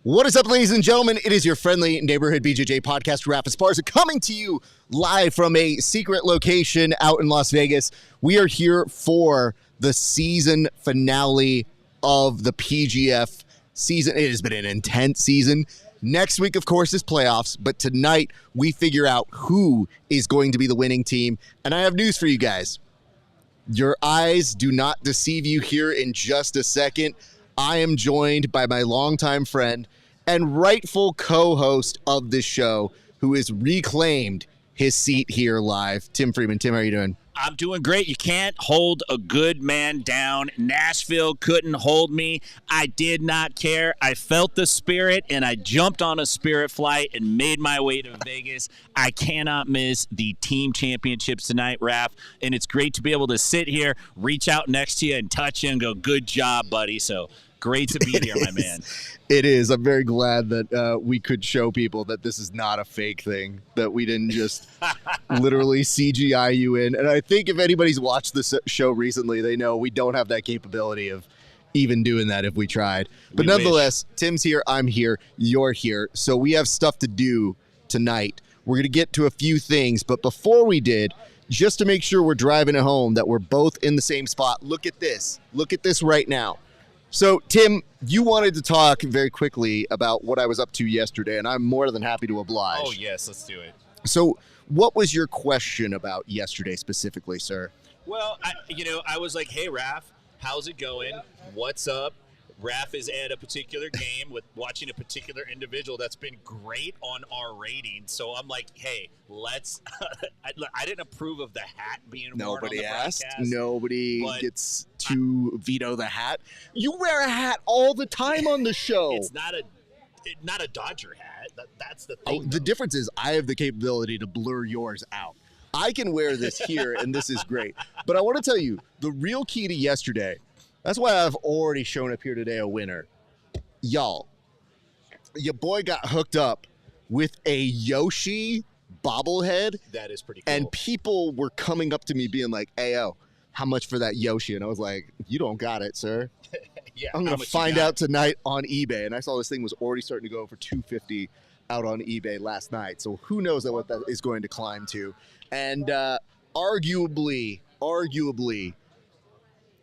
What is up, ladies and gentlemen? It is your friendly neighborhood BJJ podcast, Rapid Esparza, coming to you live from a secret location out in Las Vegas. We are here for the season finale of the PGF season. It has been an intense season. Next week, of course, is playoffs, but tonight we figure out who is going to be the winning team. And I have news for you guys. Your eyes do not deceive you here in just a second. I am joined by my longtime friend and rightful co-host of this show, who has reclaimed his seat here live. Tim Freeman. Tim, how are you doing? I'm doing great. You can't hold a good man down. Nashville couldn't hold me. I did not care. I felt the spirit, and I jumped on a Spirit flight and made my way to Vegas. I cannot miss the team championships tonight, Raph, and it's great to be able to sit here, reach out next to you, and touch you and go, good job, buddy. So great to be here, my man. It is. I'm very glad that we could show people that this is not a fake thing, that we didn't just literally CGI you in. And I think if anybody's watched this show recently, they know we don't have that capability of even doing that if we tried. But nonetheless, Tim's here, I'm here, you're here. So we have stuff to do tonight. We're going to get to a few things. But before we did, just to make sure we're driving it home, that we're both in the same spot, look at this. Look at this right now. So, Tim, you wanted to talk very quickly about what I was up to yesterday, and I'm more than happy to oblige. Oh, yes, let's do it. So, what was your question about yesterday specifically, sir? Well, I was like, hey, Raph, how's it going? What's up? Raph is at a particular game with watching a particular individual that's been great on our rating. So I'm like, hey, let's I didn't approve of the hat being worn on the broadcast. Nobody gets to veto the hat. You wear a hat all the time on the show. It's not a Dodger hat. That's the thing. The difference is I have the capability to blur yours out. I can wear this here, and this is great. But I want to tell you, the real key to yesterday, that's why I've already shown up here today a winner. Y'all, your boy got hooked up with a Yoshi bobblehead. That is pretty cool. And people were coming up to me being like, hey, yo, how much for that Yoshi? And I was like, you don't got it, sir. Yeah, I'm going to find out tonight on eBay. And I saw this thing was already starting to go for $250 out on eBay last night. So who knows what that is going to climb to. And arguably,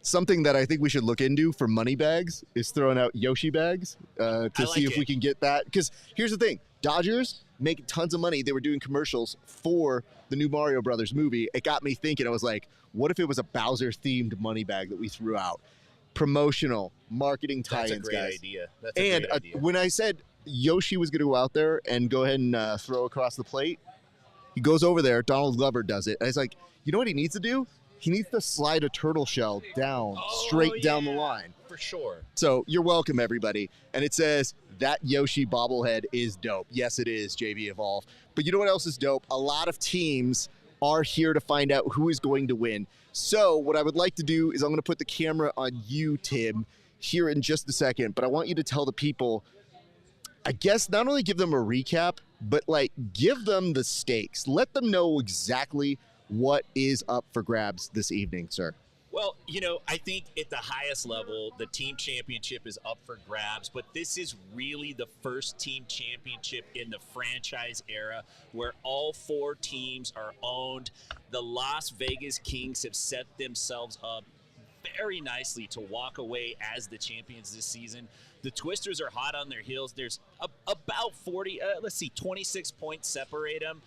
something that I think we should look into for money bags is throwing out Yoshi bags to see if we can get that. Because here's the thing. Dodgers make tons of money. They were doing commercials for the new Mario Brothers movie. It got me thinking. I was like, what if it was a Bowser-themed money bag that we threw out? Promotional, marketing tie-ins, guys. That's a great idea. And when I said Yoshi was going to go out there and go ahead and throw across the plate, he goes over there. Donald Glover does it. And it's like, you know what he needs to do? He needs to slide a turtle shell down, straight down the line. For sure. So you're welcome, everybody. And it says, that Yoshi bobblehead is dope. Yes, it is, JB Evolve. But you know what else is dope? A lot of teams are here to find out who is going to win. So what I would like to do is I'm going to put the camera on you, Tim, here in just a second. But I want you to tell the people, I guess, not only give them a recap, but like give them the stakes. Let them know exactly what is up for grabs this evening, sir. Well, I think at the highest level, the team championship is up for grabs, but this is really the first team championship in the franchise era where all four teams are owned. The Las Vegas Kings have set themselves up very nicely to walk away as the champions this season. The Twisters are hot on their heels. There's about 26 points separate them.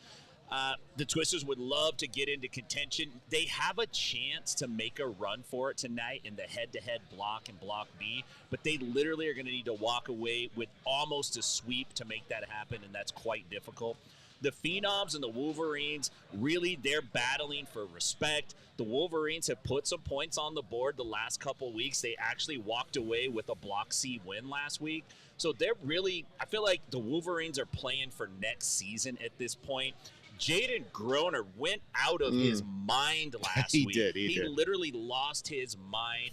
The Twisters would love to get into contention. They have a chance to make a run for it tonight in the head-to-head block and Block B, but they literally are going to need to walk away with almost a sweep to make that happen, and that's quite difficult. The Phenoms and the Wolverines, really, they're battling for respect. The Wolverines have put some points on the board the last couple weeks. They actually walked away with a Block C win last week. So they're really, I feel like the Wolverines are playing for next season at this point. Jayden Groner went out of his mind last week. He did. Literally lost his mind,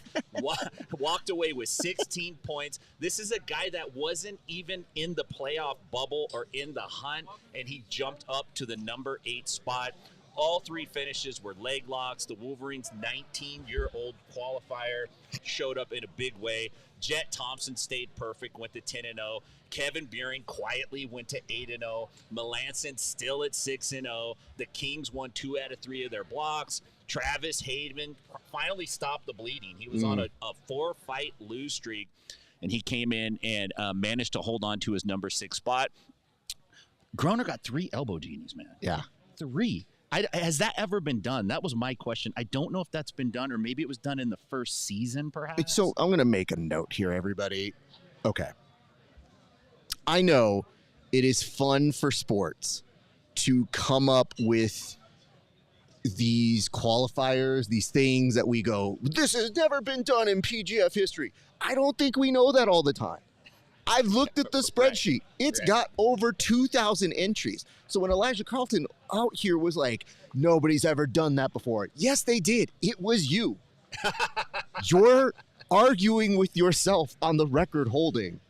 walked away with 16 points. This is a guy that wasn't even in the playoff bubble or in the hunt, and he jumped up to the number 8 spot. All 3 finishes were leg locks. The Wolverines' 19-year-old qualifier showed up in a big way. Jett Thompson stayed perfect, went to 10-0. Kevin Beuhring quietly went to 8-0. Melanson still at 6-0. The Kings won 2 out of 3 of their blocks. Travis Hayden finally stopped the bleeding. He was on a 4-fight lose streak, and he came in and managed to hold on to his number 6 spot. Groner got 3 elbow genies, man. Yeah. 3. Has that ever been done? That was my question. I don't know if that's been done, or maybe it was done in the first season, perhaps. So I'm going to make a note here, everybody. Okay. I know it is fun for sports to come up with these qualifiers, these things that we go, this has never been done in PGF history. I don't think we know that all the time. I've looked at the spreadsheet. It's got over 2,000 entries. So when Elijah Carlton out here was like, nobody's ever done that before. Yes, they did. It was you. You're arguing with yourself on the record holding.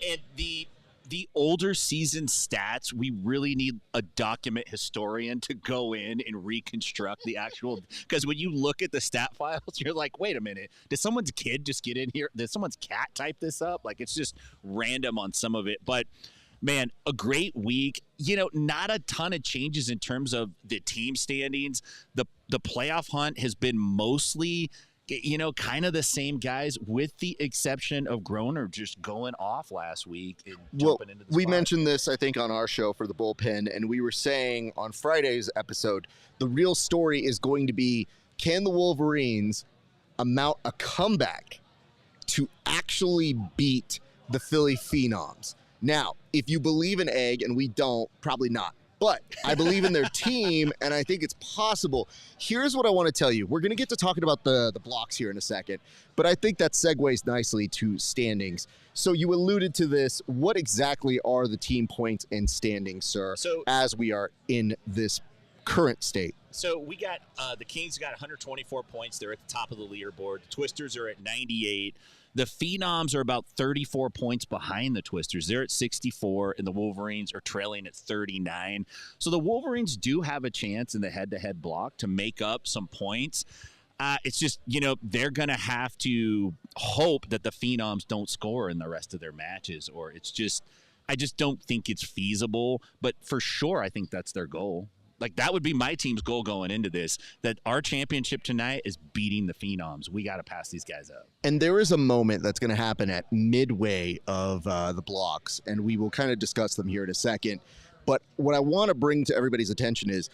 And the older season stats, we really need a document historian to go in and reconstruct the actual, because when you look at the stat files, you're like, wait a minute, did someone's kid just get in here? Did someone's cat type this up? Like, it's just random on some of it. But man, a great week. Not a ton of changes in terms of the team standings. The playoff hunt has been mostly kind of the same guys, with the exception of Groner just going off last week and jumping into the we spot. mentioned this, I think, on our show for the bullpen, and we were saying on Friday's episode, the real story is going to be, can the Wolverines mount a comeback to actually beat the Philly Phenoms? Now, if you believe in Egg, and we don't, probably not. But I believe in their team, and I think it's possible. Here's what I want to tell you. We're going to get to talking about the blocks here in a second, but I think that segues nicely to standings. So you alluded to this. What exactly are the team points and standings, sir, as we are in this current state? So we got the Kings got 124 points. They're at the top of the leaderboard. The Twisters are at 98. The Phenoms are about 34 points behind the Twisters. They're at 64, and the Wolverines are trailing at 39. So the Wolverines do have a chance in the head-to-head block to make up some points. It's just, they're going to have to hope that the Phenoms don't score in the rest of their matches, or I just don't think it's feasible. But for sure, I think that's their goal. Like, that would be my team's goal going into this, that our championship tonight is beating the Phenoms. We got to pass these guys up. And there is a moment that's going to happen at midway of the blocks, and we will kind of discuss them here in a second. But what I want to bring to everybody's attention is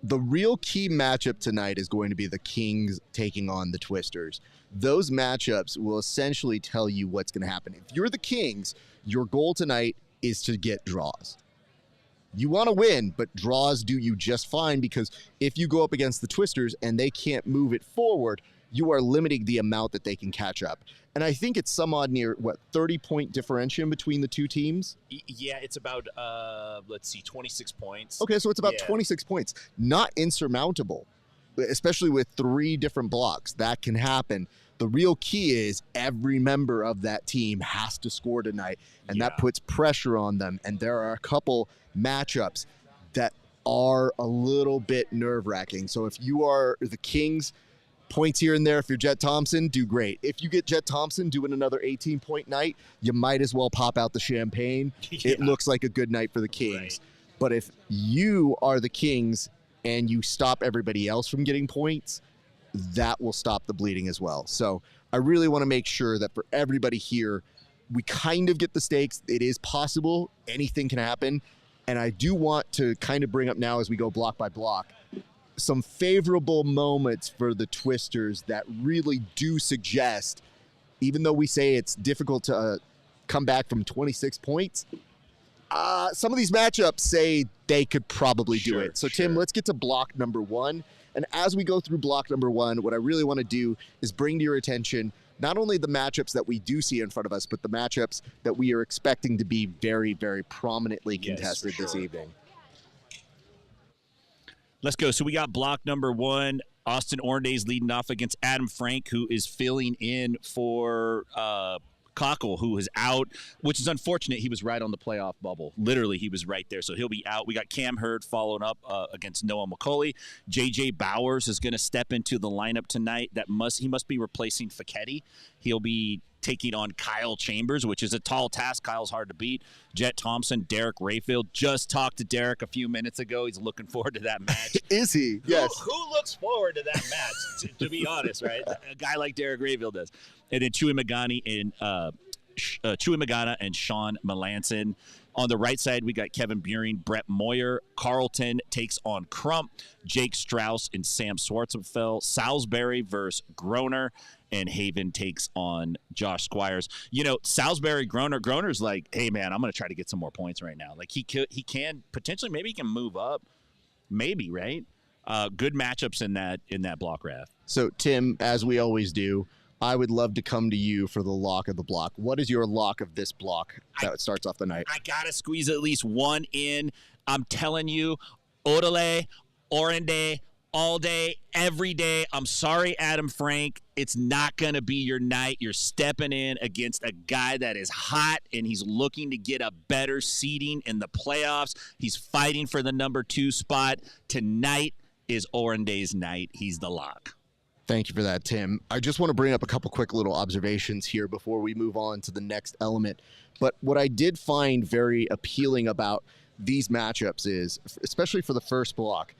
the real key matchup tonight is going to be the Kings taking on the Twisters. Those matchups will essentially tell you what's going to happen. If you're the Kings, your goal tonight is to get draws. You want to win, but draws do you just fine, because if you go up against the Twisters and they can't move it forward, you are limiting the amount that they can catch up. And I think it's some odd near, 30-point differential between the two teams? Yeah, it's about, 26 points. Okay, so it's about 26 points. Not insurmountable, especially with 3 different blocks. That can happen. The real key is every member of that team has to score tonight, and that puts pressure on them. And there are a couple matchups that are a little bit nerve-wracking. So if you are the Kings, points here and there. If you're Jett Thompson, do great. If you get Jett Thompson doing another 18-point night, you might as well pop out the champagne. It looks like a good night for the Kings. Right. But if you are the Kings and you stop everybody else from getting points, that will stop the bleeding as well. So I really want to make sure that for everybody here, we kind of get the stakes. It is possible. Anything can happen. And I do want to kind of bring up now, as we go block by block, some favorable moments for the Twisters that really do suggest, even though we say it's difficult to come back from 26 points, some of these matchups say they could probably do it. So Tim, let's get to block number 1. And as we go through block number 1, what I really want to do is bring to your attention not only the matchups that we do see in front of us, but the matchups that we are expecting to be very, very prominently contested this evening. Let's go. So we got block number 1. Austin Oranday's leading off against Adam Frank, who is filling in for Kochel, who is out, which is unfortunate. He was right on the playoff bubble. Literally, he was right there, so he'll be out. We got Cam Hurd following up against Noah McCauley. J.J. Bowers is going to step into the lineup tonight. He must be replacing Fekete. He'll be taking on Kyle Chambers, which is a tall task. Kyle's hard to beat. Jett Thompson, Derrick Rayfield. Just talked to Derrick a few minutes ago. He's looking forward to that match. Is he? Yes. Who looks forward to that match, to be honest, right? A guy like Derrick Rayfield does. And then Chuy Magana and Shawn Melanson. On the right side, we got Kevin Beuhring, Brett Moyer. Carlton takes on Crump, Jake Straus, and Sam Schwartzapfel. Salisbury versus Groner, and Haven takes on Josh Squires. You know, Salisbury, Groner's like, hey, man, I'm going to try to get some more points right now. Like, he can potentially, maybe he can move up. Maybe, right? Good matchups in that block, Raph. So, Tim, as we always do, I would love to come to you for the lock of the block. What is your lock of this block that starts off the night? I got to squeeze at least one in. I'm telling you, Oranday, all day, every day. I'm sorry, Adam Frank. It's not going to be your night. You're stepping in against a guy that is hot, and he's looking to get a better seeding in the playoffs. He's fighting for the number 2 spot. Tonight is Oranday's night. He's the lock. Thank you for that, Tim. I just want to bring up a couple quick little observations here before we move on to the next element. But what I did find very appealing about these matchups is, especially for the first block,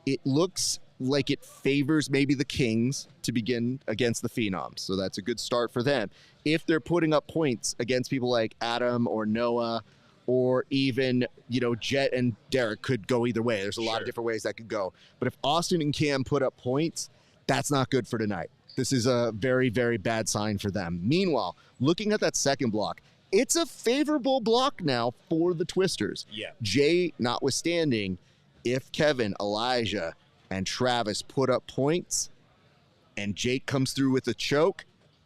it looks like it favors maybe the Kings to begin against the Phenoms. So that's a good start for them. If they're putting up points against people like Adam or Noah, or even, Jett and Derrick could go either way. There's a lot of different ways that could go. But if Austin and Cam put up points, that's not good for tonight. This is a very, very bad sign for them. Meanwhile, looking at that second block, it's a favorable block now for the Twisters. Yeah. Jay notwithstanding, if Kevin, Elijah, and Travis put up points and Jake comes through with a choke,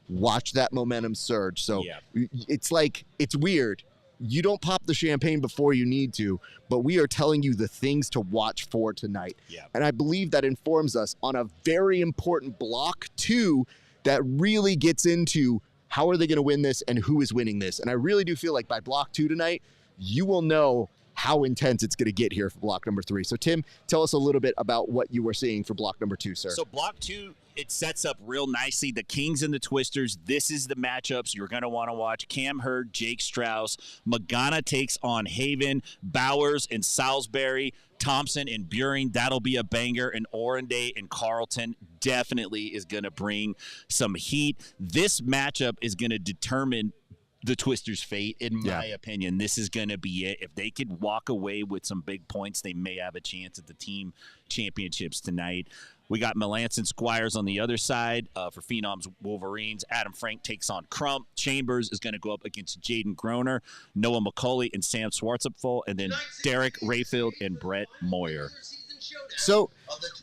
watch that momentum surge. So it's weird. You don't pop the champagne before you need to, but we are telling you the things to watch for tonight. Yeah. And I believe that informs us on a very important block 2 that really gets into how are they going to win this and who is winning this. And I really do feel like by block 2 tonight, you will know how intense it's going to get here for block number 3. So, Tim, tell us a little bit about what you were seeing for block number 2, sir. So block 2, it sets up real nicely. The Kings and the Twisters, this is the matchups you're going to want to watch. Cam Hurd, Jake Straus. Magana takes on Haven. Bowers and Salisbury. Thompson and Beuhring, that'll be a banger. And Oranday and Carlton definitely is going to bring some heat. This matchup is going to determine the Twisters' fate, in my opinion. This is going to be it. If they could walk away with some big points, they may have a chance at the team championships tonight. We got Melanson Squires on the other side for Phenoms Wolverines. Adam Frank takes on Crump. Chambers is going to go up against Jayden Groner, Noah McCauley, and Sam Schwartzapfel, and then Derrick Rayfield and Brett Moyer. So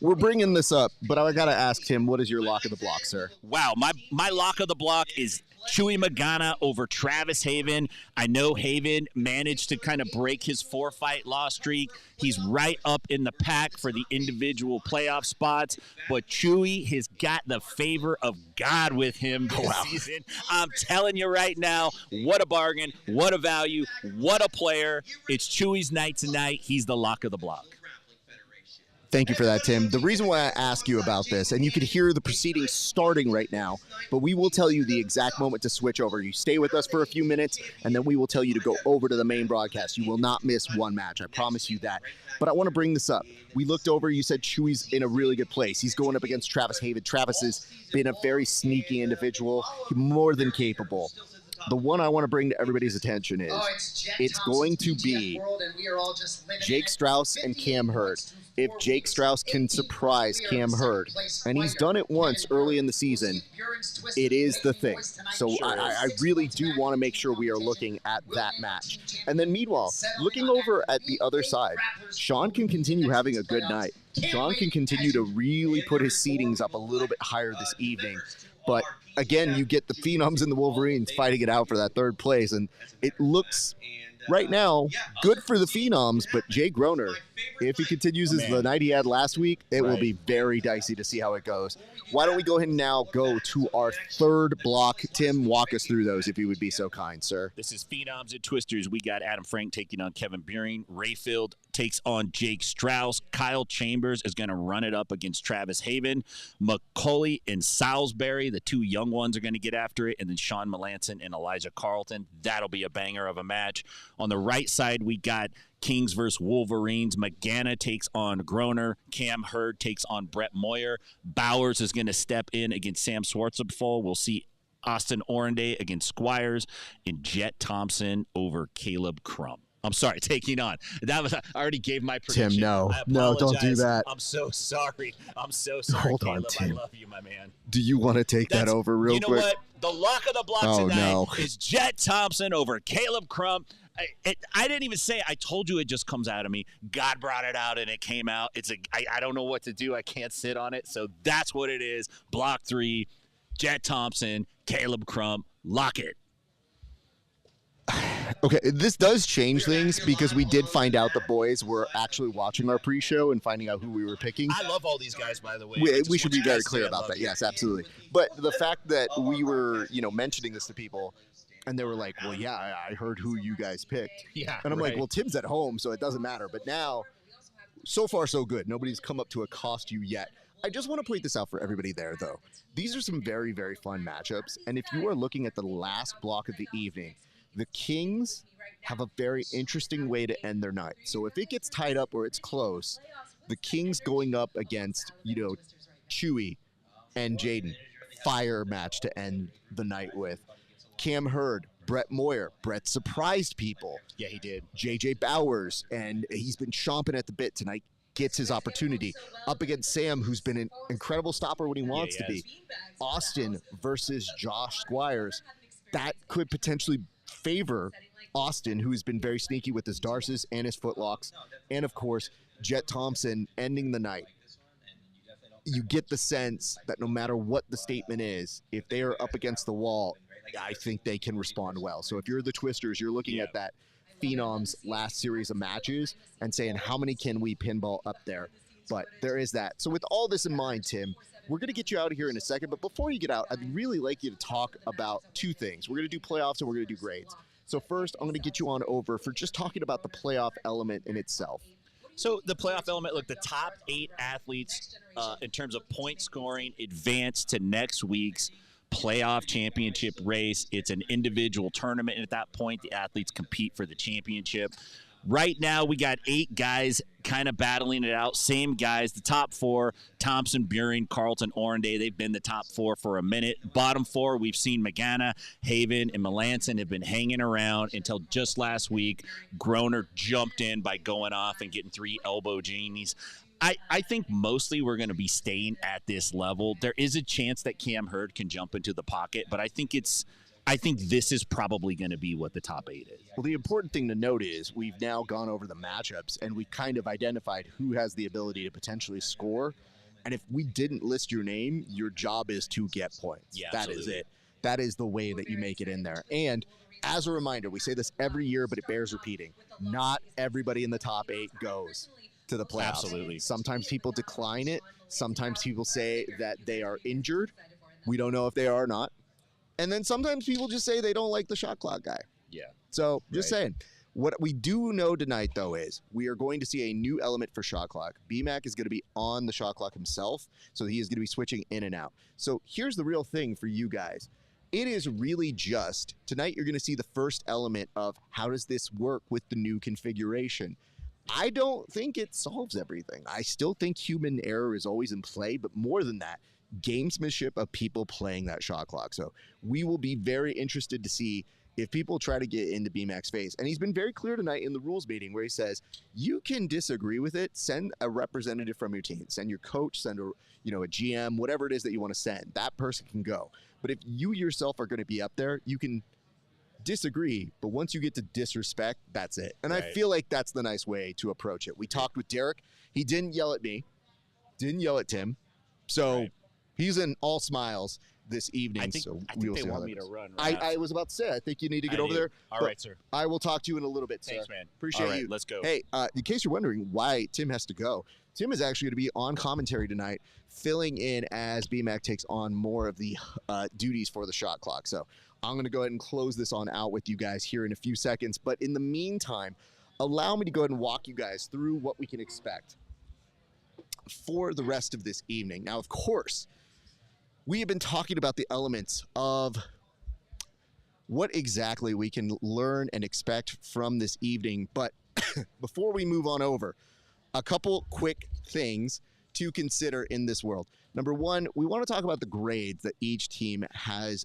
we're bringing this up, but I got to ask Tim, what is your lock of the block, sir? Wow, my lock of the block is Chuy Magana over Travis Haven. I know Haven managed to kind of break his 4-fight loss streak. He's right up in the pack for the individual playoff spots, but Chuy has got the favor of God with him this season. I'm telling you right now, what a bargain, what a value, what a player. It's Chuy's night tonight. He's the lock of the block. Thank you for that, Tim. The reason why I ask you about this, and you can hear the proceedings starting right now, but we will tell you the exact moment to switch over. You stay with us for a few minutes, and then we will tell you to go over to the main broadcast. You will not miss one match. I promise you that. But I want to bring this up. We looked over. You said Chuy's in a really good place. He's going up against Travis Haven. Travis has been a very sneaky individual, more than capable. The one I want to bring to everybody's attention is it's going to be Jake Straus and Cam Hurd. If Jake Straus can surprise Cam Hurd, and he's done it once early in the season, it is the thing. So I really do want to make sure we are looking at that match. And then meanwhile, looking over at the other side, Shawn can continue having a good night. Shawn can continue to really put his seedings up a little bit higher this evening. But again, you get the Phenoms and the Wolverines fighting it out for that third place, and it looks right now, good for the Phenoms, but Jay Groner, if he continues the night he had last week, it will be very dicey to see how it goes. Why don't we go ahead and now go to our third block? Tim, walk us through those if you would be so kind, sir. This is Phenoms and Twisters. We got Adam Frank taking on Kevin Beuhring. Rayfield takes on Jake Straus. Kyle Chambers is going to run it up against Travis Haven. McCauley and Salisbury, the two young ones, are going to get after it. And then Shawn Melanson and Elijah Carlton. That'll be a banger of a match. On the right side, we got Kings versus Wolverines. Magana takes on Groner. Cam Hurd takes on Brett Moyer. Bowers is going to step in against Sam Schwartzapfel. We'll see Austin Oranday against Squires, and Jett Thompson over Caleb Crump. I'm sorry, taking on. I already gave my prediction. Tim, no, don't do that. I'm so sorry. Hold on, Caleb. Tim. I love you, my man. Do you want to take that over real quick? You know what? The lock of the block tonight is Jett Thompson over Caleb Crump. I didn't even say it. I told you it just comes out of me. God brought it out and it came out. I don't know what to do. I can't sit on it. So that's what it is. Block 3, Jett Thompson, Caleb Crump. Lock it. Okay, this does change things because we did find out the boys were actually watching our pre-show and finding out who we were picking. I love all these guys, by the way. We should be very clear about that. Yes, absolutely. But the fact that we were, mentioning this to people, and they were like, well, yeah, I heard who you guys picked. Yeah. And I'm like, well, Tim's at home, so it doesn't matter. But now, so far, so good. Nobody's come up to accost you yet. I just want to point this out for everybody there, though. These are some very, very fun matchups. And if you are looking at the last block of the evening, the Kings have a very interesting way to end their night. So if it gets tied up or it's close, the Kings going up against, Chuy and Jayden, fire match to end the night with. Cam Hurd, Brett Moyer. Brett surprised people. Yeah, he did. JJ Bowers, and he's been chomping at the bit tonight. Gets his opportunity up against Sam, who's been an incredible stopper when he wants to be. Austin versus Josh Squires. That could potentially favor Austin, who's been very sneaky with his darces and his footlocks. And, of course, Jett Thompson ending the night. You get the sense that no matter what the statement is, if they are up against the wall, I think they can respond well. So if you're the Twisters, you're looking at that Phenoms last series of matches and saying, how many can we pinball up there? But there is that. So with all this in mind, Tim, we're going to get you out of here in a second. But before you get out, I'd really like you to talk about two things. We're going to do playoffs and we're going to do grades. So first, I'm going to get you on over for just talking about the playoff element in itself. So the playoff element, look, the top 8 athletes in terms of point scoring advance to next week's playoff championship race. It's an individual tournament, and at that point, the athletes compete for the championship. Right now, we got 8 guys kind of battling it out. Same guys, the top 4, Thompson, Beuhring, Carlton, Oranday. They've been the top 4 for a minute. Bottom 4, we've seen Magana, Haven, and Melanson have been hanging around until just last week. Groner jumped in by going off and getting 3 elbow genies. I think mostly we're going to be staying at this level. There is a chance that Cam Hurd can jump into the pocket, but I think this is probably going to be what the top 8 is. Well, the important thing to note is we've now gone over the matchups, and we kind of identified who has the ability to potentially score. And if we didn't list your name, your job is to get points. Yeah, that is it. That is the way that you make it in there. And as a reminder, we say this every year, but it bears repeating. Not everybody in the top 8 goes to the playoffs. Absolutely. Sometimes people decline it. Sometimes people say that they are injured. We don't know if they are or not. And then sometimes people just say they don't like the shot clock guy. Yeah. So just saying. What we do know tonight, though, is we are going to see a new element for shot clock. BMAC is going to be on the shot clock himself, so he is going to be switching in and out. So here's the real thing for you guys. It is really just, tonight you're going to see the first element of how does this work with the new configuration. I don't think it solves everything. I still think human error is always in play, but more than that, gamesmanship of people playing that shot clock. So we will be very interested to see if people try to get into BMAC's face. And he's been very clear tonight in the rules meeting where he says, you can disagree with it, send a representative from your team, send your coach, send a GM, whatever it is that you want to send. That person can go. But if you yourself are going to be up there, you can disagree, but once you get to disrespect, that's it. And right. I feel like that's the nice way to approach it. We talked with Derrick. He didn't yell at me, didn't yell at Tim. So he's in all smiles. this evening. I think they want me to run. I was about to say, I think you need to get over there. All right, sir. I will talk to you in a little bit, Thanks, sir. man. Appreciate All right, you. let's go. Hey, in case you're wondering why Tim has to go, Tim is actually going to be on commentary tonight, filling in as BMAC takes on more of the duties for the shot clock. So I'm going to go ahead and close this on out with you guys here in a few seconds. But in the meantime, allow me to go ahead and walk you guys through what we can expect for the rest of this evening. Now, of course, we have been talking about the elements of what exactly we can learn and expect from this evening. But before we move on over, a couple quick things to consider in this world. Number one, we want to talk about the grades that each team has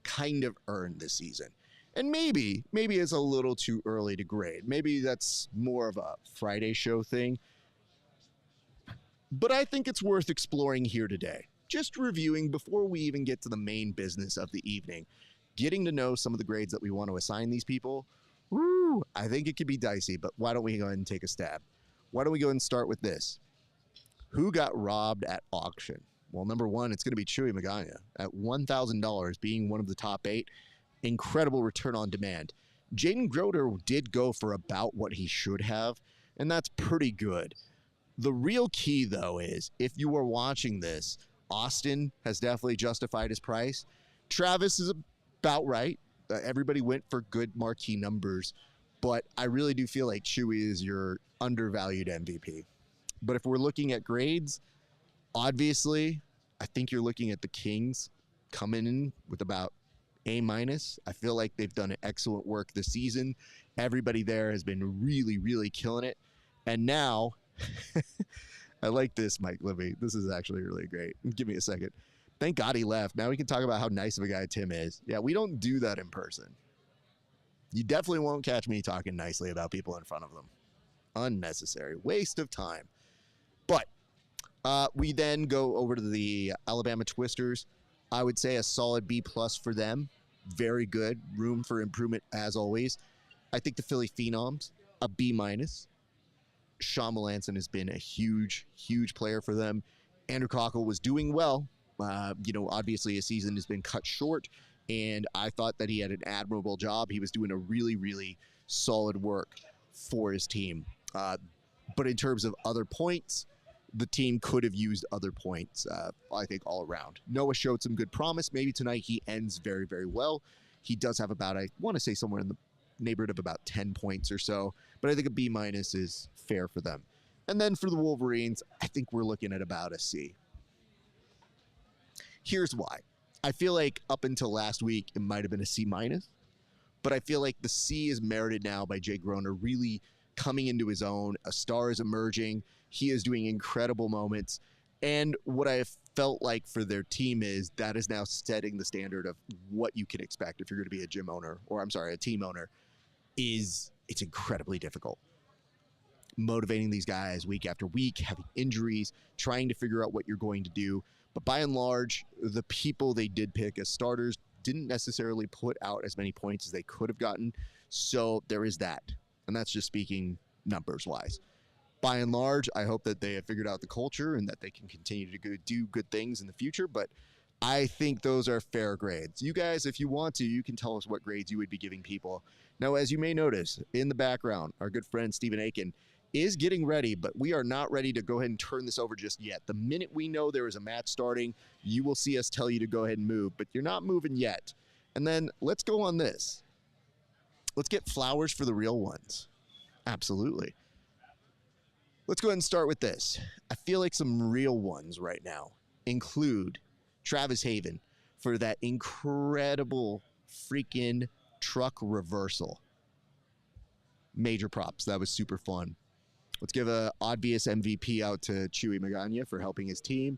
kind of earned this season. And maybe it's a little too early to grade. Maybe that's more of a Friday show thing. But I think it's worth exploring here today. Just reviewing before we even get to the main business of the evening. Getting to know some of the grades that we want to assign these people. Woo! I think it could be dicey, but why don't we go ahead and take a stab? Why don't we go ahead and start with this? Who got robbed at auction? Well, number one, it's going to be Chuy Magana at $1,000, being one of the top 8. Incredible return on demand. Jayden Groner did go for about what he should have, and that's pretty good. The real key, though, is if you are watching this, Austin has definitely justified his price. Travis is about right. Everybody went for good marquee numbers, but I really do feel like Chuy is your undervalued MVP. But if we're looking at grades, obviously, I think you're looking at the Kings coming in with about A-. I feel like they've done excellent work this season. Everybody there has been really, really killing it. And now, I like this, Mike Libby. This is actually really great. Give me a second. Thank God he left. Now we can talk about how nice of a guy Tim is. Yeah, we don't do that in person. You definitely won't catch me talking nicely about people in front of them. Unnecessary. Waste of time. But we then go over to the Alabama Twisters. I would say a solid B+ for them. Very good. Room for improvement as always. I think the Philly Phenoms, a B-. Shawn Melanson has been a huge, huge player for them. Andrew Kochel was doing well. Obviously his season has been cut short, and I thought that he had an admirable job. He was doing a really, really solid work for his team. But in terms of other points, the team could have used other points, I think, all around. Noah showed some good promise. Maybe tonight he ends very, very well. He does have about, I want to say somewhere in the neighborhood of about 10 points or so, but I think a B- is fair for them. And then for the Wolverines, I think we're looking at about a C. Here's why. I feel like up until last week, it might have been a C-, but I feel like the C is merited now by Jayden Groner really coming into his own. A star is emerging. He is doing incredible moments. And what I felt like for their team is that is now setting the standard of what you can expect if you're going to be a team owner, is it's incredibly difficult. Motivating these guys week after week, having injuries, trying to figure out what you're going to do. But by and large, the people they did pick as starters didn't necessarily put out as many points as they could have gotten. So there is that. And that's just speaking numbers-wise. By and large, I hope that they have figured out the culture and that they can continue to do good things in the future. But I think those are fair grades. You guys, if you want to, you can tell us what grades you would be giving people. Now, as you may notice, in the background, our good friend Stephen Aiken is getting ready, but we are not ready to go ahead and turn this over just yet. The minute we know there is a match starting, you will see us tell you to go ahead and move, but you're not moving yet. And then let's go on this. Let's get flowers for the real ones. Absolutely. Let's go ahead and start with this. I feel like some real ones right now include Travis Haven for that incredible freaking truck reversal. Major props. That was super fun. Let's give an obvious MVP out to Chuy Magana for helping his team.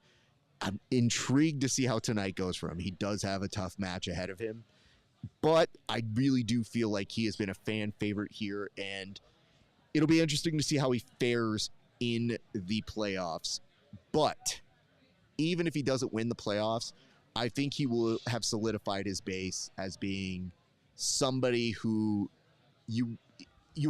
I'm intrigued to see how tonight goes for him. He does have a tough match ahead of him, but I really do feel like he has been a fan favorite here, and it'll be interesting to see how he fares in the playoffs. But even if he doesn't win the playoffs, I think he will have solidified his base as being somebody who you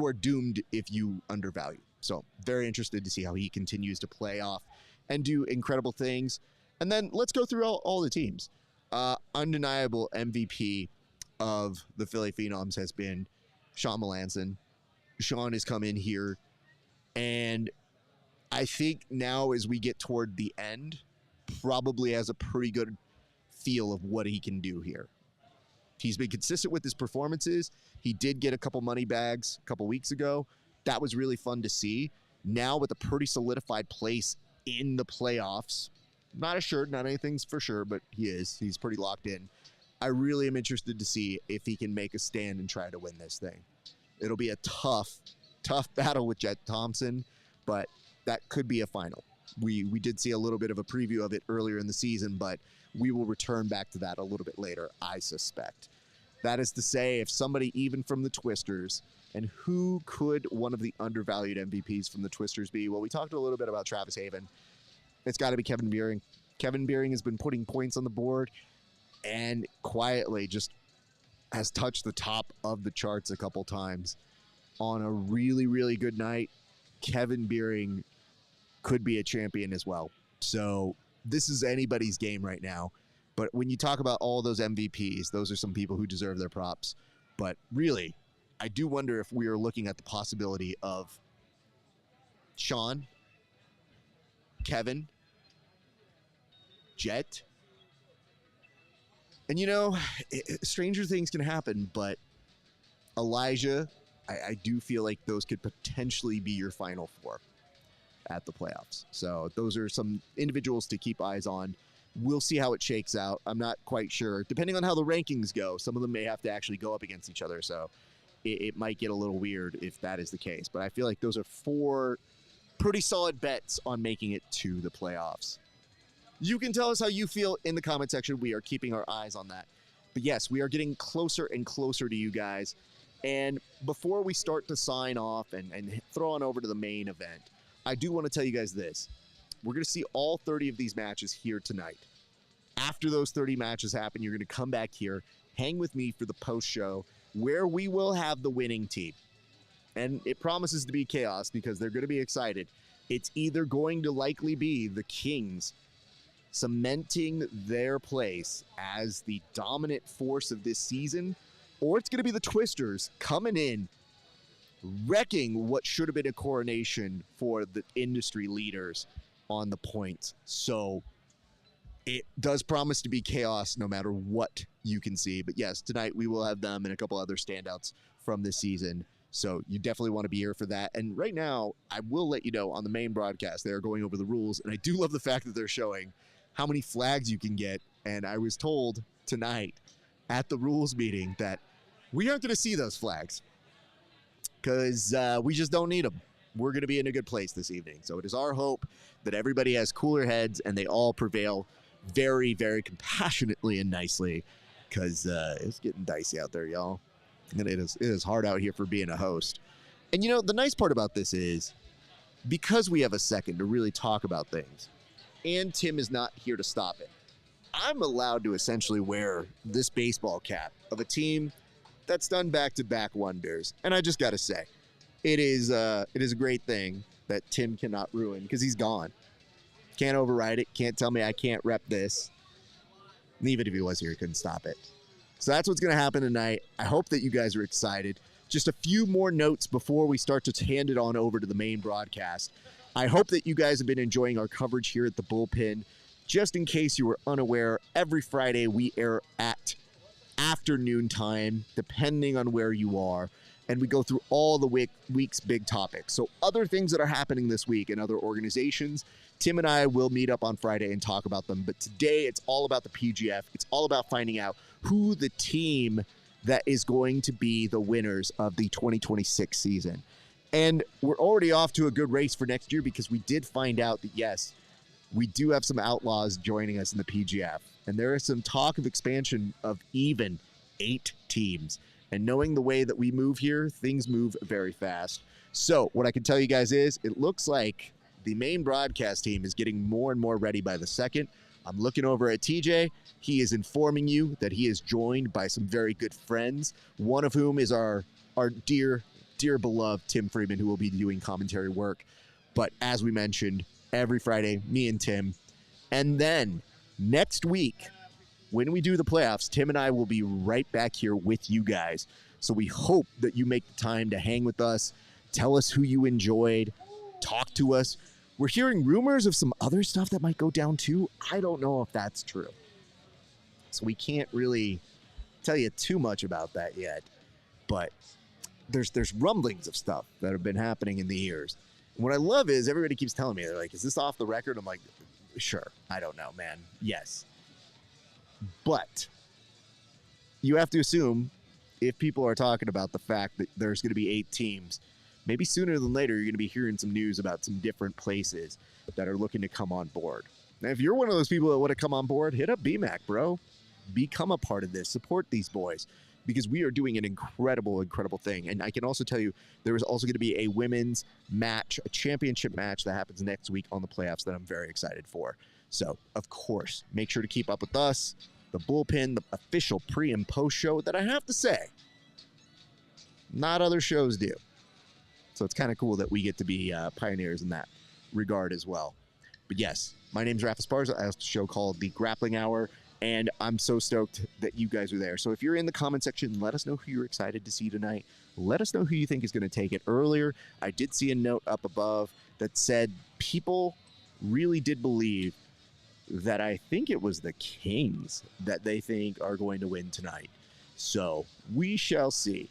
are doomed if you undervalue. So very interested to see how he continues to play off and do incredible things. And then let's go through all the teams. undeniable MVP of the Philly Phenoms has been Shawn Melanson. Shawn has come in here, and I think now as we get toward the end, probably has a pretty good feel of what he can do here. He's been consistent with his performances. He did get a couple money bags a couple weeks ago. That was really fun to see. Now with a pretty solidified place in the playoffs, not assured, not anything's for sure, but he's pretty locked in. I really am interested to see if he can make a stand and try to win this thing. It'll be a tough battle with Jett Thompson, but that could be a final. We did see a little bit of a preview of it earlier in the season, but we will return back to that a little bit later, I suspect. That is to say, if somebody even from the Twisters, and who could one of the undervalued MVPs from the Twisters be? Well, we talked a little bit about Travis Haven. It's got to be Kevin Beuhring. Kevin Beuhring has been putting points on the board and quietly just has touched the top of the charts a couple times. On a really, really good night, Kevin Beuhring could be a champion as well. So this is anybody's game right now. But when you talk about all those MVPs, those are some people who deserve their props. But really, I do wonder if we are looking at the possibility of Shawn, Kevin, Jett. And stranger things can happen, but Elijah, I do feel like those could potentially be your final four at the playoffs. So those are some individuals to keep eyes on. We'll see how it shakes out. I'm not quite sure. Depending on how the rankings go, some of them may have to actually go up against each other. So it might get a little weird if that is the case. But I feel like those are 4 pretty solid bets on making it to the playoffs. You can tell us how you feel in the comment section. We are keeping our eyes on that. But yes, we are getting closer and closer to you guys. And before we start to sign off and throw on over to the main event, I do want to tell you guys this. We're going to see all 30 of these matches here tonight. After those 30 matches happen, you're going to come back here, hang with me for the post show, where we will have the winning team. And it promises to be chaos because they're going to be excited. It's either going to likely be the Kings cementing their place as the dominant force of this season, or it's going to be the Twisters coming in, wrecking what should have been a coronation for the industry leaders on the points. So it does promise to be chaos no matter what you can see. But yes, tonight we will have them and a couple other standouts from this season. So you definitely want to be here for that. And right now, I will let you know on the main broadcast, they are going over the rules. And I do love the fact that they're showing how many flags you can get. And I was told tonight at the rules meeting that we aren't going to see those flags because we just don't need them. We're going to be in a good place this evening. So it is our hope that everybody has cooler heads and they all prevail very, very compassionately and nicely because it's getting dicey out there, y'all. And it is hard out here for being a host. And the nice part about this is because we have a second to really talk about things and Tim is not here to stop it, I'm allowed to essentially wear this baseball cap of a team that's done back-to-back wonders. And I just got to say, it is a great thing that Tim cannot ruin because he's gone. Can't override it. Can't tell me I can't rep this. And even if he was here, he couldn't stop it. So that's what's going to happen tonight. I hope that you guys are excited. Just a few more notes before we start to hand it on over to the main broadcast. I hope that you guys have been enjoying our coverage here at the Bullpen. Just in case you were unaware, every Friday we air at afternoon time, depending on where you are. And we go through all the week's big topics. So other things that are happening this week in other organizations, Tim and I will meet up on Friday and talk about them. But today it's all about the PGF. It's all about finding out who the team that is going to be the winners of the 2026 season. And we're already off to a good race for next year because we did find out that, yes, we do have some outlaws joining us in the PGF. And there is some talk of expansion of even 8 teams. And knowing the way that we move here, things move very fast. So what I can tell you guys is it looks like the main broadcast team is getting more and more ready by the second. I'm looking over at TJ. He is informing you that he is joined by some very good friends, one of whom is our dear beloved Tim Freeman, who will be doing commentary work. But as we mentioned, every Friday, me and Tim. And then next week, when we do the playoffs, Tim and I will be right back here with you guys. So we hope that you make the time to hang with us, tell us who you enjoyed, talk to us. We're hearing rumors of some other stuff that might go down too. I don't know if that's true. So we can't really tell you too much about that yet. But there's rumblings of stuff that have been happening in the years. And what I love is everybody keeps telling me, they're like, is this off the record? I'm like, sure. I don't know, man. Yes. But you have to assume if people are talking about the fact that there's going to be 8 teams, maybe sooner than later, you're going to be hearing some news about some different places that are looking to come on board. Now, if you're one of those people that want to come on board, hit up BMAC, bro. Become a part of this. Support these boys because we are doing an incredible, incredible thing. And I can also tell you there is also going to be a women's match, a championship match that happens next week on the playoffs that I'm very excited for. So, of course, make sure to keep up with us, the Bullpen, the official pre and post show that I have to say, not other shows do. So it's kind of cool that we get to be pioneers in that regard as well. But yes, my name's Rafa Esparza. I host a show called The Grappling Hour, and I'm so stoked that you guys are there. So if you're in the comment section, let us know who you're excited to see tonight. Let us know who you think is going to take it. Earlier, I did see a note up above that said people really did believe that I think it was the Kings that they think are going to win tonight. So we shall see.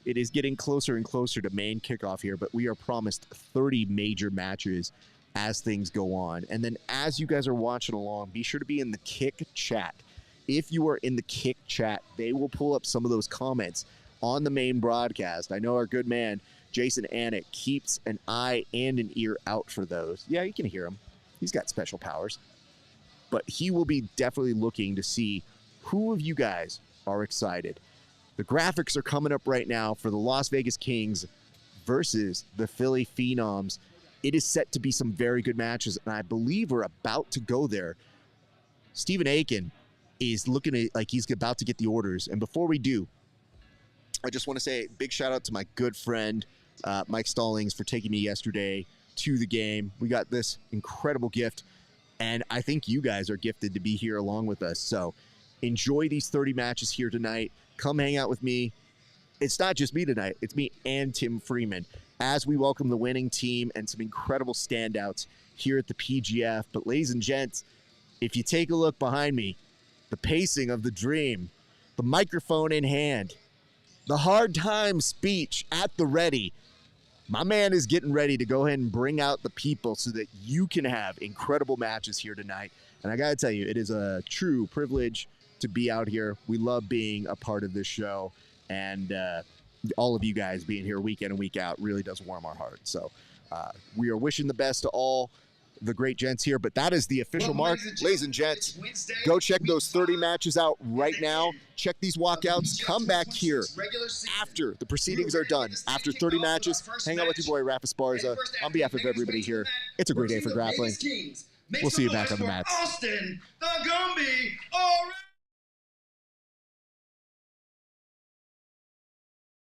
It is getting closer and closer to main kickoff here, but we are promised 30 major matches as things go on. And then as you guys are watching along, be sure to be in the Kick chat. If you are in the Kick chat, they will pull up some of those comments on the main broadcast. I know our good man, Jason Annick, keeps an eye and an ear out for those. Yeah, you can hear him. He's got special powers. But he will be definitely looking to see who of you guys are excited. The graphics are coming up right now for the Las Vegas Kings versus the Philly Phenoms. It is set to be some very good matches, and I believe we're about to go there. Stephen Aiken is looking like he's about to get the orders. And before we do, I just want to say a big shout out to my good friend, Mike Stallings, for taking me yesterday to the game. We got this incredible gift, and I think you guys are gifted to be here along with us. So enjoy these 30 matches here tonight. Come hang out with me. It's not just me tonight. It's me and Tim Freeman as we welcome the winning team and some incredible standouts here at the PGF. But ladies and gents, if you take a look behind me, the pacing of the dream, the microphone in hand, the hard time speech at the ready, my man is getting ready to go ahead and bring out the people so that you can have incredible matches here tonight. And I got to tell you, it is a true privilege to be out here. We love being a part of this show, and all of you guys being here week in and week out really does warm our hearts. So we are wishing the best to all the great gents here, but that is the official mark. Ladies and gents, go check those 30 matches out right now. Check these walkouts. Come back here after the proceedings are done. After 30 matches, hang out with your boy Rafa Esparza. On behalf of everybody here, it's a great day for grappling. We'll see you back on the mats. Austin, the Gumby,